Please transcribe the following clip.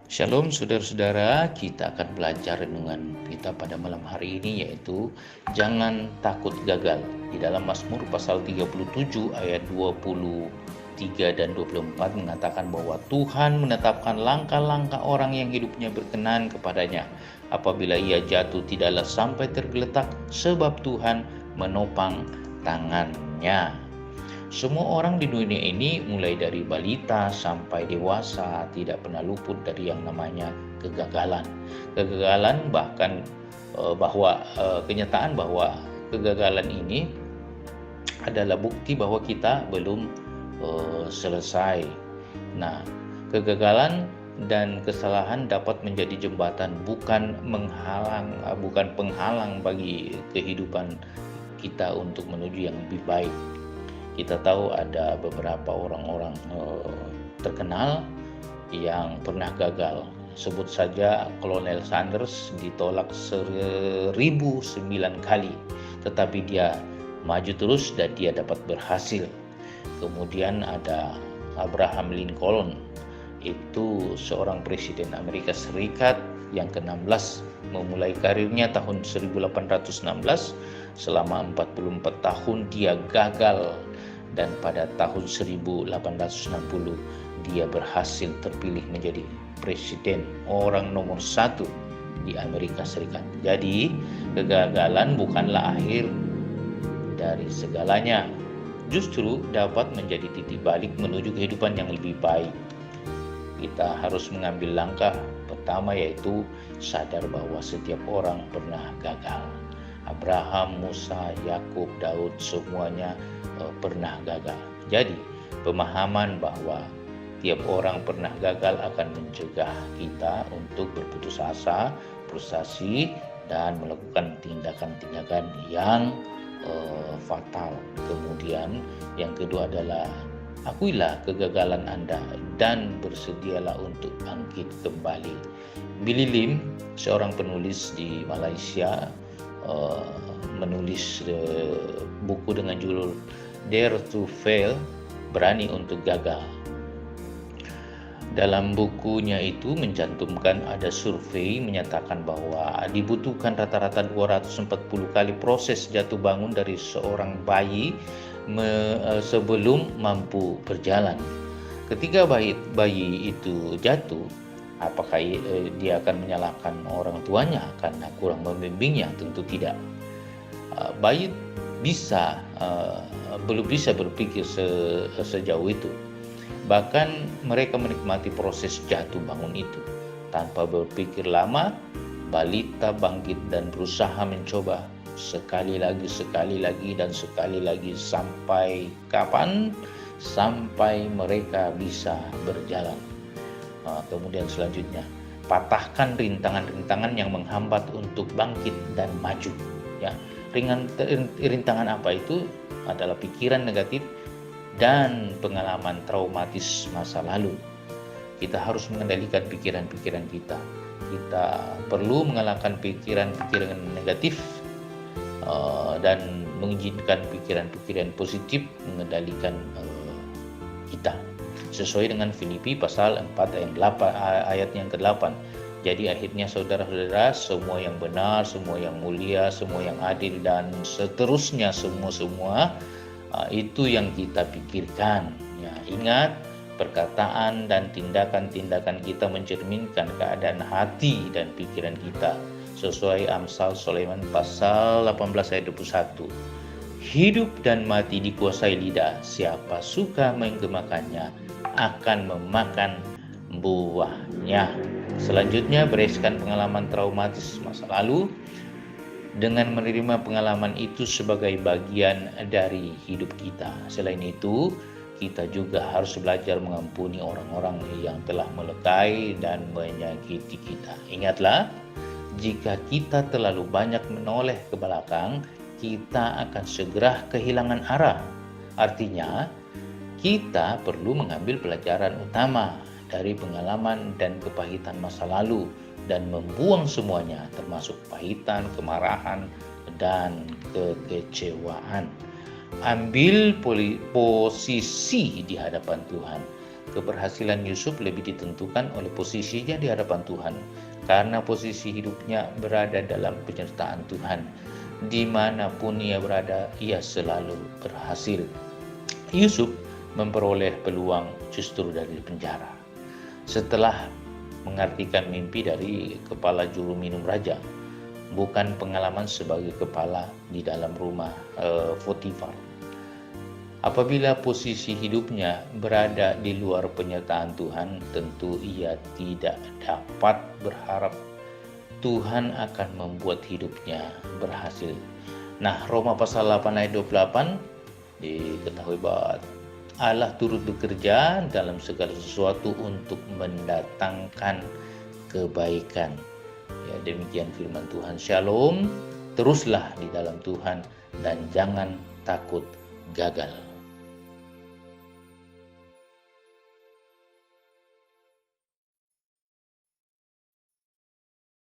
Shalom saudara-saudara, kita akan belajar renungan kita pada malam hari ini yaitu jangan takut gagal. Di dalam Mazmur pasal 37 ayat 23 dan 24 mengatakan bahwa Tuhan menetapkan langkah-langkah orang yang hidupnya berkenan kepadanya. Apabila ia jatuh tidaklah sampai tergeletak sebab Tuhan menopang tangannya. Semua orang di dunia ini mulai dari balita sampai dewasa tidak pernah luput dari yang namanya kegagalan. Kegagalan bahkan kenyataan bahwa kegagalan ini adalah bukti bahwa kita belum selesai. Nah, kegagalan dan kesalahan dapat menjadi jembatan bukan penghalang bagi kehidupan kita untuk menuju yang lebih baik. Kita tahu ada beberapa orang-orang terkenal yang pernah gagal. Sebut saja Kolonel Sanders ditolak 1009 kali, tetapi dia maju terus dan dia dapat berhasil. Kemudian ada Abraham Lincoln, itu seorang presiden Amerika Serikat yang ke-16, memulai karirnya tahun 1816. Selama 44 tahun dia gagal, dan pada tahun 1860 dia berhasil terpilih menjadi presiden orang nomor 1 di Amerika Serikat. Jadi kegagalan bukanlah akhir dari segalanya, justru dapat menjadi titik balik menuju kehidupan yang lebih baik. Kita harus mengambil langkah pertama, yaitu sadar bahwa setiap orang pernah gagal. Abraham, Musa, Yakub, Daud, semuanya pernah gagal. Jadi, pemahaman bahwa tiap orang pernah gagal akan mencegah kita untuk berputus asa, frustasi, dan melakukan tindakan-tindakan yang fatal. Kemudian, yang kedua adalah akuilah kegagalan Anda dan bersedialah untuk bangkit kembali. Billy Lim, seorang penulis di Malaysia, menulis buku dengan judul Dare to Fail, berani untuk gagal. Dalam bukunya itu mencantumkan ada survei menyatakan bahwa dibutuhkan rata-rata 240 kali proses jatuh bangun dari seorang bayi sebelum mampu berjalan. Ketika bayi itu jatuh, apakah dia akan menyalahkan orang tuanya karena kurang membimbingnya? Tentu tidak. Bayi belum bisa berpikir sejauh itu. Bahkan mereka menikmati proses jatuh bangun itu. Tanpa berpikir lama, balita bangkit dan berusaha mencoba sekali lagi dan sekali lagi. Sampai kapan? Sampai mereka bisa berjalan. Kemudian selanjutnya, patahkan rintangan-rintangan yang menghambat untuk bangkit dan maju. Ya, rintangan apa itu? Adalah pikiran negatif dan pengalaman traumatis masa lalu. Kita harus mengendalikan pikiran-pikiran kita. Kita perlu mengalahkan pikiran-pikiran negatif dan mengizinkan pikiran-pikiran positif mengendalikan kita. Sesuai dengan Filipi pasal 4 ayat yang ke-8. Jadi akhirnya saudara-saudara, semua yang benar, semua yang mulia, semua yang adil, dan seterusnya, semua itu yang kita pikirkan. Ya, ingat, perkataan dan tindakan-tindakan kita mencerminkan keadaan hati dan pikiran kita. Sesuai Amsal Sulaiman pasal 18 ayat 21. Hidup dan mati dikuasai lidah, siapa suka menggemakannya akan memakan buahnya. Selanjutnya, bereskan pengalaman traumatis masa lalu dengan menerima pengalaman itu sebagai bagian dari hidup kita. Selain itu, kita juga harus belajar mengampuni orang-orang yang telah melukai dan menyakiti kita. Ingatlah, jika kita terlalu banyak menoleh ke belakang, kita akan segera kehilangan arah. Artinya, kita perlu mengambil pelajaran utama dari pengalaman dan kepahitan masa lalu dan membuang semuanya, termasuk kepahitan, kemarahan, dan kekecewaan. Ambil posisi di hadapan Tuhan. Keberhasilan Yusuf lebih ditentukan oleh posisinya di hadapan Tuhan, karena posisi hidupnya berada dalam penyertaan Tuhan. Dimanapun ia berada, ia selalu berhasil. Yusuf memperoleh peluang justru dari penjara. Setelah mengartikan mimpi dari kepala juru minum raja, bukan pengalaman sebagai kepala di dalam rumah Potifar. Apabila posisi hidupnya berada di luar penyertaan Tuhan, tentu ia tidak dapat berharap Tuhan akan membuat hidupnya berhasil. Nah, Roma pasal 8 ayat 28 diketahui bahwa Allah turut bekerja dalam segala sesuatu untuk mendatangkan kebaikan. Ya, demikian firman Tuhan. Shalom, teruslah di dalam Tuhan dan jangan takut gagal.